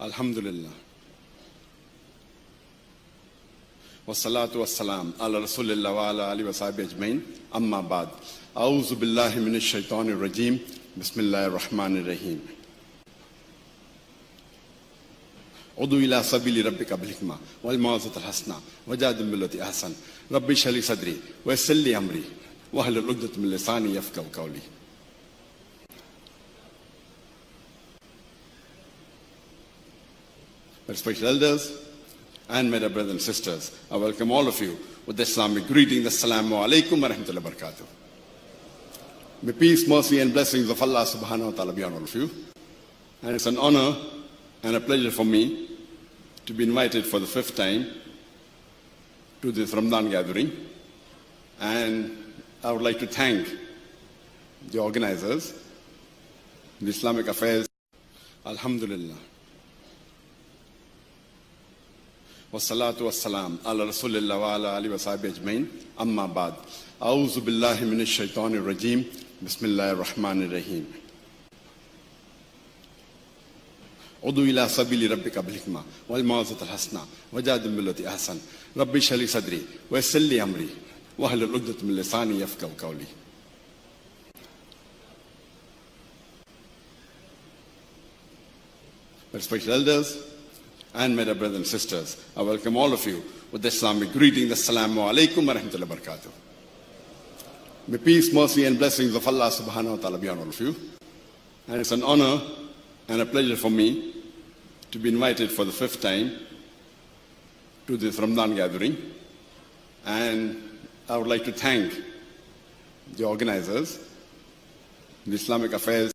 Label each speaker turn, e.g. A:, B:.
A: Alhamdulillah. Wassalatu wassalam ala rasulillah wa ala alihi wa sahbihi ajmain. Amma ba'd. A'udhu billahi minash shaitanir rajim. Bismillahir rahmanir rahim. Udu ila sabili rabbika bil hikma wal maw'izatil hasana wajadil billati ahsan. Rabbi shrah li sadri wa yassir li amri wahlul 'uqdatam min lisani yafqahu qawli. Respected elders and my dear brothers and sisters, I welcome all of you with the Islamic greeting, Assalamu alaikum wa rahmatullahi wa barakatuh. May peace, mercy and blessings of Allah subhanahu wa ta'ala be on all of you. And it's an honor and a pleasure for me to be invited for the fifth time to this Ramadan gathering. And I would like to thank the organizers, the Islamic Affairs. Alhamdulillah. Wassalatu wassalam ala rasulillah wa ala alihi wa sahbihi ajmain. Amma ba'd. A'udhu billahi minash shaitanir rajim. Bismillahir rahmanir rahim. Udu ila sabili rabbika bil hikma wal maw'izatil hasana wajadil billati ahsan. Rabbi shrah li sadri wa yassir li amri wahlul 'uqdatam min lisani yafqahu qawli. Respected elders and my dear brothers and sisters, I welcome all of you with the Islamic greeting, Assalamu alaikum wa rahmatullahi wa barakatuh. May peace, mercy and blessings of Allah subhanahu wa ta'ala be on all of you. And it's an honor and a pleasure for me to be invited for the fifth time to this Ramadan gathering. And I would like to thank the organizers, the Islamic Affairs.